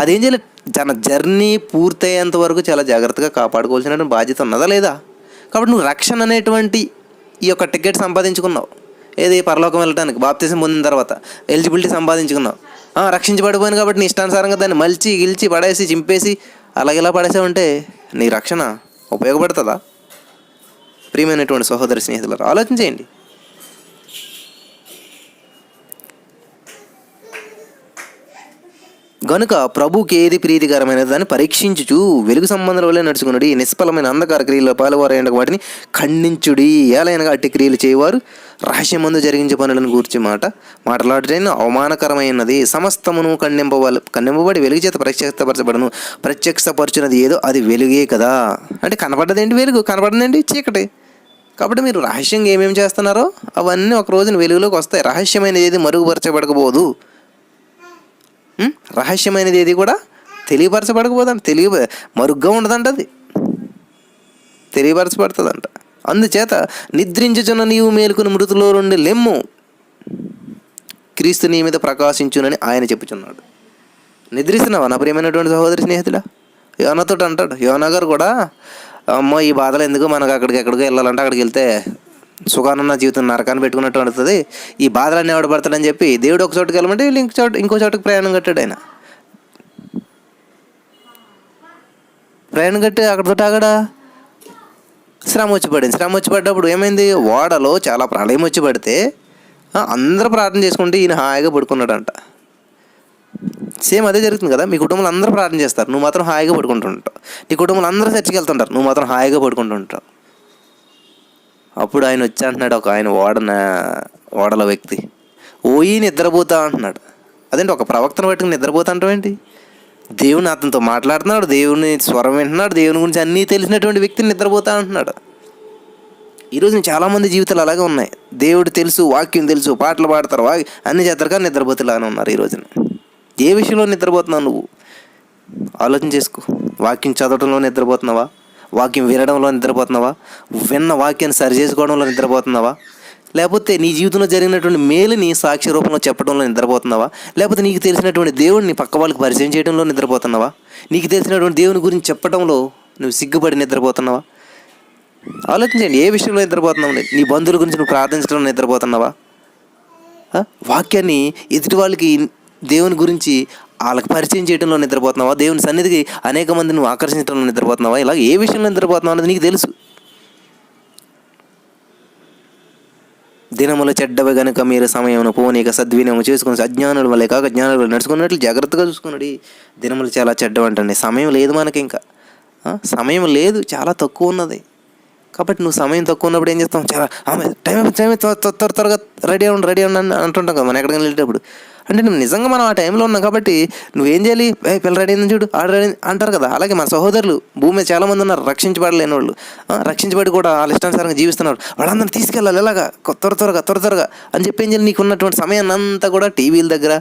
అదేం చేయలేదు. తన జర్నీ పూర్తయ్యేంత వరకు చాలా జాగ్రత్తగా కాపాడుకోవాల్సినటువంటి బాధ్యత ఉన్నదా లేదా? కాబట్టి నువ్వు రక్షణ అనేటువంటి ఈ యొక్క టికెట్ సంపాదించుకున్నావు. ఏది? పరలోకం వెళ్ళడానికి బాప్తిజం పొందిన తర్వాత ఎలిజిబిలిటీ సంపాదించుకున్నావు. రక్షించబడిపోయాను కాబట్టి నీ ఇష్టానుసారంగా దాన్ని మలిచి గిల్చి పడేసి చింపేసి అలాగేలా పడేసావంటే నీ రక్షణ ఉపయోగపడుతుందా? ప్రియమైనటువంటి సహోదరి స్నేహితులారా, ఆలోచన చేయండి. గనుక ప్రభుకి ఏది ప్రీతికరమైన దాన్ని పరీక్షించుచు వెలుగు సంబంధం వల్లే నడుచుకున్నాడు. ఈ నిష్ఫలమైన అంధకార క్రియల్లో పాలువారైన వాటిని ఖండించుడి. ఏలైనగా అట్టి క్రియలు చేయవారు రహస్యమందు జరిగించే పనులను గూర్చి మాట్లాడటం అవమానకరమైనది. సమస్తమును ఖండింపబడి వెలుగు చేత ప్రత్యక్షపరచబడను. ప్రత్యక్షపరచున్నది ఏదో అది వెలుగే కదా. అంటే కనపడ్డదేంటి? వెలుగు. కనపడదేంటి? చీకటి. కాబట్టి మీరు రహస్యంగా ఏమేమి చేస్తున్నారో అవన్నీ ఒక రోజున వెలుగులోకి వస్తాయి. రహస్యమైనది ఏది మరుగుపరచబడకపోదు. రహస్యమైనది ఏది కూడా తెలియపరచబడకపోదంట. మరుగ్గా ఉండదంట, అది తెలియపరచబడుతుందంట. అందుచేత నిద్రించుచున్న నీవు మేలుకుని మృతులో నుండి లెమ్ము, క్రీస్తు నీ మీద ప్రకాశించునని ఆయన చెప్పుచున్నాడు. నిద్రిస్తున్నావా నా ప్రియమైనటువంటి సహోదరి స్నేహితుడా? యోనాతో అంటాడు. యోనా గారు కూడా, అమ్మో ఈ బాధలు ఎందుకు, మనకు ఎక్కడికో వెళ్ళాలంటే అక్కడికి వెళ్తే సుఖానున్న జీవితం నరకాన్ని పెట్టుకున్నట్టు పడుతుంది, ఈ బాధలన్నీ ఎవడ పడతాడని చెప్పి దేవుడు ఒక చోటుకి వెళ్ళమంటే వీళ్ళు ఇంకో చోటుకి ప్రయాణం కట్టాడు. ఆయన ప్రయాణం కట్టి అక్కడ శ్రమ వచ్చి పడ్డప్పుడు ఏమైంది? ఓడలో చాలా ప్రళయం వచ్చి పడితే అందరూ ప్రార్థన చేసుకుంటే ఈయన హాయిగా పడుకున్నాడంట. సేమ్ అదే జరుగుతుంది కదా. మీ కుటుంబంలో అందరూ ప్రార్థన చేస్తారు, నువ్వు మాత్రం హాయిగా పడుకుంటుంటావు. నీ కుటుంబంలో అందరూ చర్చికి వెళ్తుంటారు, నువ్వు మాత్రం హాయిగా పడుకుంటుంటావు. అప్పుడు ఆయన వచ్చి అంటున్నాడు, ఆయన ఓడల వ్యక్తి, ఓయి నిద్రపోతా అంటున్నాడు. అదేంటి? ఒక ప్రవక్తను బట్టి నిద్రపోతా అంటావేంటి? దేవుని అతనితో మాట్లాడుతున్నాడు, దేవుని స్వరం వింటున్నాడు, దేవుని గురించి అన్నీ తెలిసినటువంటి వ్యక్తిని నిద్రపోతా అంటున్నాడు. ఈరోజు చాలామంది జీవితాలు అలాగే ఉన్నాయి. దేవుడు తెలుసు, వాక్యం తెలుసు, పాటలు పాడతారు, అన్నీ చేస్తారు, కానీ నిద్రపోతేలానే ఉన్నారు ఈ రోజున. ఏ విషయంలో నిద్రపోతున్నావు నువ్వు? ఆలోచన చేసుకో. వాక్యం చదవడంలో నిద్రపోతున్నావా? వాక్యం వినడంలో నిద్రపోతున్నావా? విన్న వాక్యాన్ని సరి చేసుకోవడంలో నిద్రపోతున్నావా? లేకపోతే నీ జీవితంలో జరిగినటువంటి మేలుని సాక్షి రూపంలో చెప్పడంలో నిద్రపోతున్నావా? లేకపోతే నీకు తెలిసినటువంటి దేవుడిని పక్క వాళ్ళకి పరిచయం చేయడంలో నిద్రపోతున్నావా? నీకు తెలిసినటువంటి దేవుని గురించి చెప్పడంలో నువ్వు సిగ్గుపడి నిద్రపోతున్నావా? ఆలోచించండి, ఏ విషయంలో నిద్రపోతున్నావు? నీ బంధువుల గురించి నువ్వు ప్రార్థించడంలో నిద్రపోతున్నావా? వాక్యాన్ని ఎదుటి వాళ్ళకి దేవుని గురించి వాళ్ళకి పరిచయం చేయడంలో నిద్రపోతున్నావా? దేవుని సన్నిధికి అనేక మంది నువ్వు ఆకర్షించడంలో నిద్రపోతున్నావా? ఇలా ఏ విషయంలో నిద్రపోతున్నావు అనేది నీకు తెలుసు. దినములు చెడ్డవి గనుక మీరు సమయమును పోనీక సద్వినియోగం చేసుకుని అజ్ఞానుల వల్లే కాక జ్ఞానుల వల్ల నడుచుకున్నట్లు జాగ్రత్తగా చూసుకున్నాడు. దినములు చాలా చెడ్డవంటండి. సమయం లేదు మనకి, ఇంకా సమయం లేదు, చాలా తక్కువ ఉన్నది. కాబట్టి నువ్వు సమయం తక్కువ ఉన్నప్పుడు ఏం చేస్తాం? చాలా టైం త్వరగా రెడీ అవ్వండి అంటుంటాం కదా మనం ఎక్కడికైనా వెళ్ళేటప్పుడు. అంటే నువ్వు నిజంగా మనం ఆ టైంలో ఉన్నాం కాబట్టి నువ్వేం చేయాలి? పిల్ల రెడీ అయిందని చూడు, ఆడ రెడీ అంటారు కదా. అలాగే మన సహోదరులు భూమి మీద చాలామంది ఉన్నారు, రక్షించబడలేని వాళ్ళు, రక్షించబడి కూడా వాళ్ళ ఇష్టానుసారంగా జీవిస్తున్నారు. వాళ్ళందరినీ తీసుకెళ్ళాలి ఎలాగా త్వరగా అని చెప్పి ఏం చేయాలి? నీకున్నటువంటి సమయాన్ని అంతా కూడా టీవీల దగ్గర,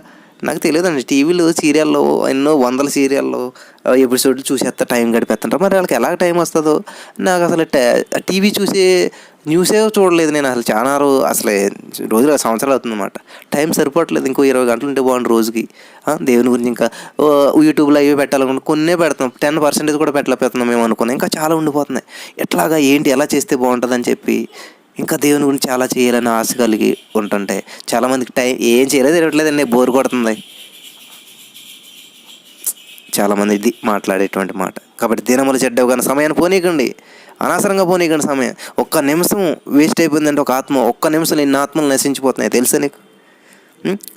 నాకు తెలియదండి, టీవీలు సీరియల్లో ఎన్నో వందల సీరియల్లో ఎపిసోడ్లు చూసేస్తా టైం గడిపేస్తుంటారు. మరి వాళ్ళకి ఎలా టైం వస్తుందో నాకు అసలు టీవీ చూసే న్యూసే చూడలేదు నేను అసలు. చాలా రోజులు సంవత్సరాలు అవుతుందన్నమాట. టైం సరిపోవట్లేదు. ఇంకో 20 గంటలు ఉంటే బాగుండు రోజుకి. దేవుని గురించి ఇంకా యూట్యూబ్లో అవి పెట్టాలనుకుంటే కొన్నే పెడతాం, 10% కూడా పెట్టలేకపోతున్నాం మేము అనుకున్నాం. ఇంకా చాలా ఉండిపోతున్నాయి. ఎట్లాగా ఏంటి ఎలా చేస్తే బాగుంటుందని చెప్పి ఇంకా దేవుని గురించి చాలా చేయాలని ఆశ కలిగి ఉంటుంటే చాలామందికి ఏం చేయలేదు తెలియట్లేదండి, బోర్ కొడుతుంది. చాలామంది ఇది మాట్లాడేటువంటి మాట. కాబట్టి దినములు చెడ్డవు కానీ సమయాన్ని పోనీకండి, అనవసరంగా పోనీకండి. సమయం ఒక్క నిమిషం వేస్ట్ అయిపోయిందంటే ఒక్క నిమిషం నిన్న ఆత్మలు నశించిపోతున్నాయి, తెలుసా నీకు?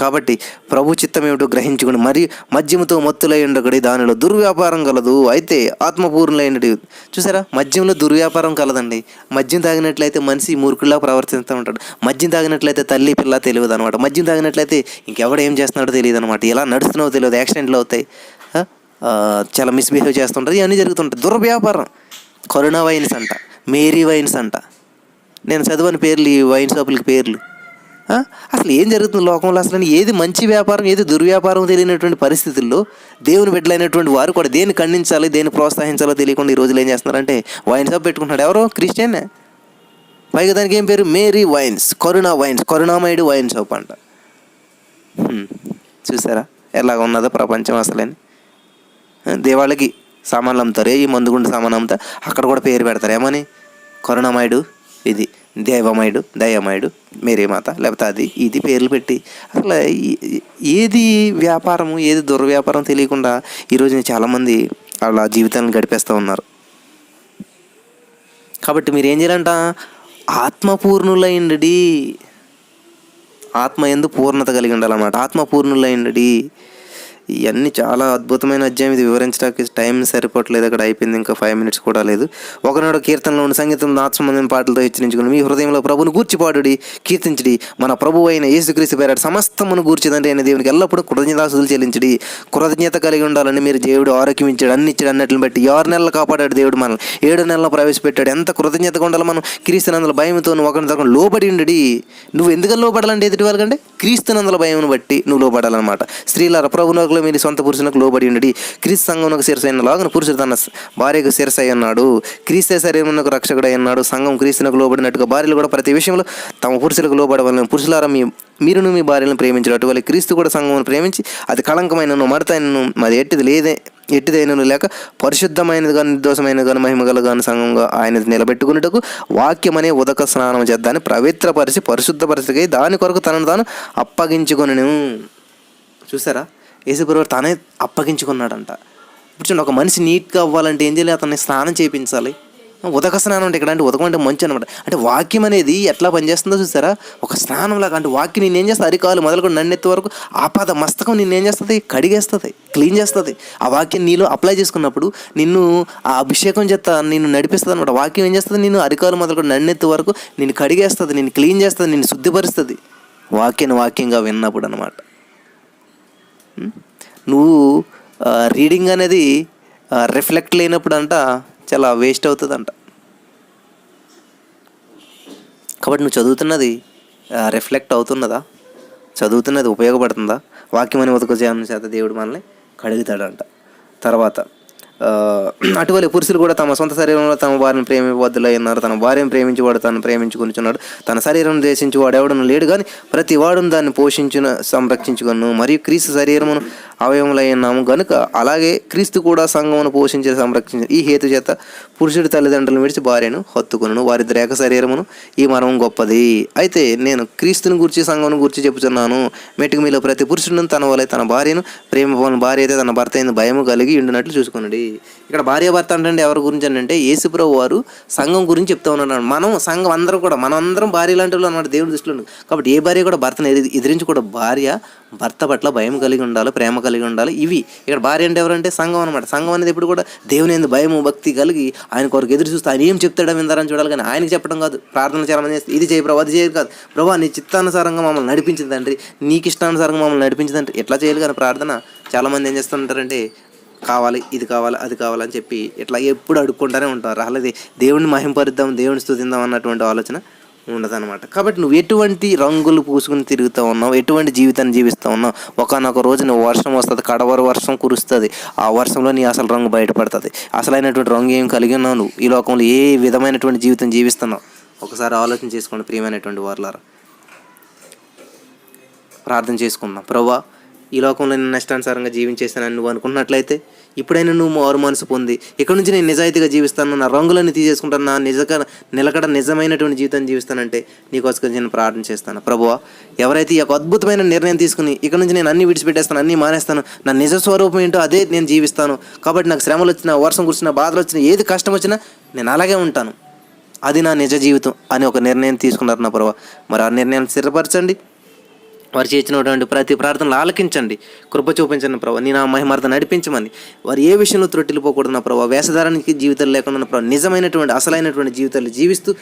కాబట్టి ప్రభు చిత్తం ఏమిటో గ్రహించుకుని మరి మద్యముతో మత్తులై ఉండకడి, దానిలో దుర్వ్యాపారం కలదు, అయితే ఆత్మపూర్ణులైనది. చూసారా, మద్యంలో దుర్వ్యాపారం కలదండి. మద్యం తాగినట్లయితే మనిషి మూర్ఖుల్లా ప్రవర్తిస్తూ ఉంటాడు. మద్యం తాగినట్లయితే తల్లి పిల్ల తెలియదు అనమాట. మద్యం తాగినట్లయితే ఇంకెవడ ఏం చేస్తున్నాడో తెలియదు అనమాట. ఎలా నడుస్తున్నావో తెలియదు, యాక్సిడెంట్లు అవుతాయి, చాలా మిస్బిహేవ్ చేస్తుంటారు, ఇవన్నీ జరుగుతుంటాయి. దుర్వ్యాపారం. కరుణ వైన్స్ అంట, మేరీ వైన్స్ అంట, నేను చదివని పేర్లు ఈ వైన్ షాపులకి పేర్లు. అసలు ఏం జరుగుతుంది లోకంలో? అసలు ఏది మంచి వ్యాపారం, ఏది దుర్వ్యాపారం తెలియనటువంటి పరిస్థితుల్లో దేవుని బిడ్డలైనటువంటి వారు కూడా దేన్ని ఖండించాలి, దేన్ని ప్రోత్సహించాలో తెలియకుండా ఈ రోజులు ఏం చేస్తున్నారంటే వైన్ షాప్ పెట్టుకుంటున్నాడు. ఎవరో క్రిస్టియన్, పైగా దానికి ఏం పేరు, మేరీ వైన్స్, కరుణామయుడు వైన్ షాప్ అంట. చూసారా ఎలాగ ఉన్నదో ప్రపంచం అసలని. దేవాళ్ళకి సామాన్లు అమ్ముతారు, ఈ మందుగుండు సామాన్లు అమ్ముతారు, అక్కడ కూడా పేరు పెడతారు ఏమని, కరుణామయుడు, ఇది దేవమయుడు, దయామయుడు, మేరీమాత, లేకపోతే అది ఇది పేర్లు పెట్టి అసలు ఏది వ్యాపారము ఏది దుర్వ్యాపారం తెలియకుండా ఈరోజు చాలామంది అలా జీవితాలను గడిపేస్తూ ఉన్నారు. కాబట్టి మీరు ఏం చేయాలంట, ఆత్మపూర్ణులైండి, ఆత్మ యందు పూర్ణత కలిగి ఉండాలన్నమాట. ఆత్మపూర్ణులైండి. ఇవన్నీ చాలా అద్భుతమైన అధ్యాయం. ఇది వివరించడానికి టైం సరిపోవట్లేదు, అక్కడ అయిపోయింది, ఇంకా 5 minutes కూడా లేదు. ఒకనాడు కీర్తనలో ఉన్న సంగీతం ఆత్మమైన పాటలతో హెచ్చరించుకుని మీ హృదయంలో ప్రభుని గూర్చి పాడుడి, కీర్తించడి, మన ప్రభు అయిన యేసుక్రీస్తు పేరట సమస్తమును గూర్చిదంటే ఆయన దేవునికి ఎల్లప్పుడూ కృతజ్ఞతాస్తుతులు చెల్లించడి. కృతజ్ఞత కలిగి ఉండాలని మీరు దేవుడు ఆరోగ్యం ఇచ్చాడు, అన్ని ఇచ్చాడు, అన్నట్లు బట్టి 6 నెలలు కాపాడాడు దేవుడు, మనల్ని 7 నెలలు ప్రవేశపెట్టాడు. ఎంత కృతజ్ఞతగా ఉండాలి మనం. క్రీస్తునందుల భయంతో నువ్వు ఒకరి దగ్గర లోబడి ఉండడి. నువ్వు ఎందుకని లోబడాలంటే ఎదుటి వాళ్ళకంటే క్రీస్తునందుల భయం బట్టి నువ్వు లోబడాలన్నమాట. స్త్రీలారా ప్రభువునకు మీరు సొంత పురుషులకు లోబడి ఉండడి. క్రీస్తు సంఘమునకు శిరసైన లాగా పురుషుడు తన భార్యకు శిరసై అన్నాడు. క్రీస్తే శరీరమునకు రక్షకుడై అన్నాడు. సంఘం క్రీస్తునకు లోబడినట్టుగా భార్యలు కూడా ప్రతి విషయంలో తమ పురుషులకు లోబడవాలని. పురుషులారా మీరును మీ భార్యలను ప్రేమించడం అటువల్ల క్రీస్తు కూడా సంఘమును ప్రేమించి అది కళంకమైనను మడతైనను మాది ఎట్టిదైనను లేక పరిశుద్ధమైనది కానీ నిర్దోషమైనది కానీ మహిమగల కానీ సంఘంగా ఆయన నిలబెట్టుకున్నట్టుకు వాక్యం అనే ఉదక స్నానం చేద్దాన్ని పవిత్రపరిచి పరిశుద్ధపరిచి దాని కొరకు తనను తాను అప్పగించుకొనెను. చూసారా, యేసుప్రభువు తానే అప్పగించుకున్నాడంట. ఇప్పుడు చూడండి, ఒక మనిషి నీట్గా అవ్వాలంటే ఏం చేయాలి, అతన్ని స్నానం చేయించాలి. ఉదక స్నానం అంటే ఇక్కడ అంటే ఉదకం అంటే మంచి అనమాట. అంటే వాక్యం అనేది ఎట్లా పనిచేస్తుందో చూసారా, ఒక స్నానం లాగా. అంటే వాక్యం నేనేం చేస్తా, అరికాలు మొదలుకొని నన్నెత్తి వరకు ఆపాద మస్తకం నిన్నేం చేస్తుంది, కడిగేస్తుంది, క్లీన్ చేస్తుంది. ఆ వాక్యం నీలో అప్లై చేసుకున్నప్పుడు నిన్ను ఆ అభిషేకం చేస్తా నిన్ను నడిపిస్తుంది అనమాట. వాక్యం ఏం చేస్తుంది, నిన్ను అరికాలు మొదలుకొని నన్నెత్తి వరకు నిన్ను కడిగేస్తుంది, నిన్ను క్లీన్ చేస్తుంది, నిన్ను శుద్ధిపరుస్తుంది వాక్యంగా విన్నప్పుడు అనమాట. నువ్వు రీడింగ్ అనేది రిఫ్లెక్ట్ లేనప్పుడు అంట చాలా వేస్ట్ అవుతుందంట. కాబట్టి నువ్వు చదువుతున్నది రిఫ్లెక్ట్ అవుతున్నదా, చదువుతున్నది ఉపయోగపడుతుందా? వాక్యం అని ఉదక ధ్యానం చేత దేవుడు మనల్ని కడుగుతాడంట. తర్వాత అటువలే పురుషులు కూడా తమ సొంత శరీరంలో తమ భార్యను ప్రేమివద్దులై ఉన్నారు. తన భార్యను ప్రేమించేవాడు తను ప్రేమించుకొనిచున్నాడు. తన శరీరం దేశించేవాడు ఎవడను లేడు, కానీ ప్రతి వాడును దాన్ని సంరక్షించుకొను. మరియు క్రీస్తు శరీరమును అవయములై ఉన్నాము గనుక అలాగే క్రీస్తు కూడా సంఘమును పోషించి సంరక్షించి ఈ హేతు చేత పురుషుడి తల్లిదండ్రులను విడిచి భార్యను హత్తుకొను. వారిద్దరి ఏక శరీరమును ఈ మరణం గొప్పది. అయితే నేను క్రీస్తుని గురించి సంఘమును గురించి చెప్పుచున్నాను. మెట్టుకు మీలో ప్రతి పురుషుడును తన వలె తన భార్యను ప్రేమ, భార్య అయితే తన భర్త అయిన భయము కలిగి ఉండినట్లు చూసుకున్నాడు. ఇక్కడ భార్య భర్త అంటే ఎవరి గురించి అంటే యేసుప్రభు వారు సంఘం గురించి చెప్తా ఉన్నాడు. మనం సంఘం అందరం కూడా మనం అందరం భార్య లాంటి వాళ్ళు అన్నమాట దేవుడి దృష్టిలో. కాబట్టి ఏ భార్య కూడా భర్తను ఎదిరించకూడదు. భార్య భర్త పట్ల భయం కలిగి ఉండాలి, ప్రేమ కలిగి ఉండాలి. ఇవి ఇక్కడ భార్య అంటే ఎవరంటే సంఘం అనమాట. సంఘం అనేది ఎప్పుడు కూడా దేవుని యందు భయము భక్తి కలిగి ఆయన కొరకు ఎదురు చూస్తే ఆయన ఏం చెప్తాడో విందారని చూడాలి, కానీ ఆయనకి చెప్పడం కాదు. ప్రార్థన చాలా చేస్తే ఇది చేయి ప్రభు, అది చేయదు కాదు. ప్రభు నీ చిత్తానుసారంగా మమ్మల్ని నడిపించిందండి, నీకు ఇష్టానుసారంగా మమ్మల్ని నడిపించిందంటే ఎట్లా చేయాలి. కానీ ప్రార్థన చాలామంది ఏం చేస్తుంటారంటే కావాలి, ఇది కావాలి, అది కావాలని చెప్పి ఇట్లా ఎప్పుడు అడుక్కుంటూనే ఉంటారు. అలాగే దేవుడిని మహింపరుద్దాం, దేవుడిని స్తుతిద్దాం అన్నటువంటి ఆలోచన ఉండదన్నమాట. కాబట్టి నువ్వు ఎటువంటి రంగులు పూసుకుని తిరుగుతూ ఉన్నావు, ఎటువంటి జీవితాన్ని జీవిస్తూ ఉన్నావు. ఒకనొక రోజు నువ్వు వర్షం వస్తుంది, కడవర వర్షం కురుస్తుంది. ఆ వర్షంలో నీ అసలు రంగు బయటపడుతుంది. అసలైనటువంటి రంగు ఏం కలిగి ఉన్నావు నువ్వు, ఈ లోకంలో ఏ విధమైనటువంటి జీవితం జీవిస్తున్నావు ఒకసారి ఆలోచన చేసుకోండి. ప్రియమైనటువంటి వారులారా, ప్రార్థన చేసుకుందాం. ప్రభువా, ఈ లోకంలో నేను నష్టానుసారంగా జీవించేస్తానని నువ్వు అనుకున్నట్లయితే ఇప్పుడైనా నువ్వు మారు మనసు పొంది ఇక్కడ నుంచి నేను నిజాయితీగా జీవిస్తాను, నా రంగులన్నీ తీసేసుకుంటాను, నా నిలకడ నిజమైనటువంటి జీవితాన్ని జీవిస్తానంటే నీకోసం నేను ప్రార్థన చేస్తాను. ప్రభువా, ఎవరైతే ఈ యొక్క అద్భుతమైన నిర్ణయం తీసుకుని ఇక్కడ నుంచి నేను అన్ని విడిచిపెట్టేస్తాను, అన్నీ మానేస్తాను, నా నిజ స్వరూపం ఏంటో అదే నేను జీవిస్తాను, కాబట్టి నాకు శ్రమలు వచ్చినా, వర్షం కురిసినా, బాధలు వచ్చినా, ఏది కష్టం వచ్చినా నేను అలాగే ఉంటాను, అది నా నిజ జీవితం అని ఒక నిర్ణయం తీసుకున్నారు నా ప్రభువా. మరి ఆ నిర్ణయాన్ని స్థిరపరచండి. వారు చేసినటువంటి ప్రతి ప్రార్థనలు ఆలకించండి, కృప చూపించండి ప్రభావ. నీ నా మహిమార్థం నడిపించమని. వారు ఏ విషయంలో త్రొట్టిల్లిపోకూడదు నా ప్రభావ. వేషధారానికి జీవితాలు లేకుండా నా ప్రభావ నిజమైనటువంటి అసలైనటువంటి జీవితాలు జీవిస్తూ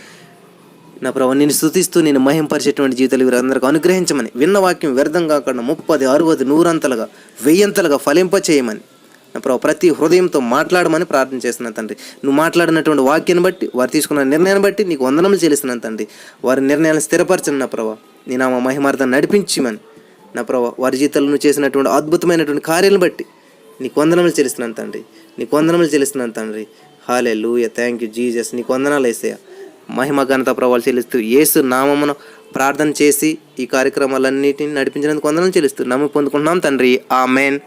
నా ప్రభావ నేను స్తుతిస్తూ నేను మహింపరిచేటువంటి జీవితాలు వీరందరికీ అనుగ్రహించమని. విన్న వాక్యం వ్యర్థం కాకుండా 30, 60, 100 అంతలుగా 1000 అంతలుగా ఫలింపచేయమని నా ప్రభావ ప్రతి హృదయంతో మాట్లాడమని ప్రార్థన చేస్తున్నాను తండ్రి. నువ్వు మాట్లాడినటువంటి వాక్యాన్ని బట్టి, వారు తీసుకున్న నిర్ణయాన్ని బట్టి నీకు వందనములు చెల్లిస్తున్నాను తండ్రి. వారి నిర్ణయాలను స్థిరపరచండి నా ప్రభావ. నీ నామ మహిమార్థం నడిపించమని నా ప్రభావ. వారి జీవితంలో నువ్వు చేసినటువంటి అద్భుతమైనటువంటి కార్యాలను బట్టి నీకు వందనములు చెల్లిస్తున్నాను తండ్రి. నీకు వందనములు చెల్లిస్తున్నాను తండ్రి. హల్లెలూయా. Thank you Jesus. నీకు వందనాలు యేసయ్యా. మహిమ ఘనత ప్రభావాలు చెల్లిస్తూ యేసు నామమున ప్రార్థన చేసి ఈ కార్యక్రమాలన్నిటిని నడిపించినందుకు వందనాలు చెల్లిస్తూ నమ్మి పొందుకుంటున్నాం తండ్రి. Amen,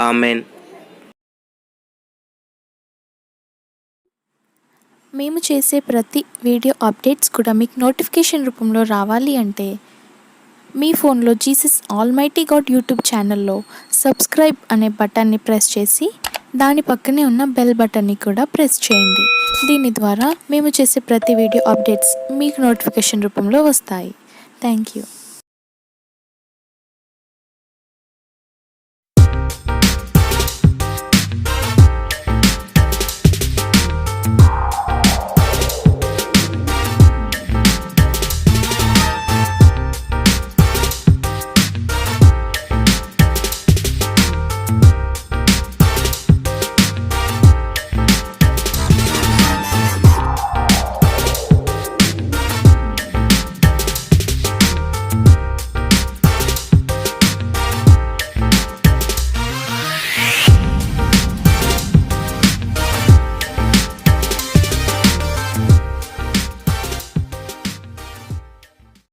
amen. మేము చేసే ప్రతి వీడియో అప్డేట్స్ కూడా మీకు నోటిఫికేషన్ రూపంలో రావాలి అంటే మీ ఫోన్లో జీసస్ ఆల్మైటీ గాడ్ యూట్యూబ్ ఛానల్లో సబ్స్క్రైబ్ అనే బటన్ని ప్రెస్ చేసి దాని పక్కనే ఉన్న బెల్ బటన్ని కూడా ప్రెస్ చేయండి. దీని ద్వారా మేము చేసే ప్రతి వీడియో అప్డేట్స్ మీకు నోటిఫికేషన్ రూపంలో వస్తాయి. Thank you.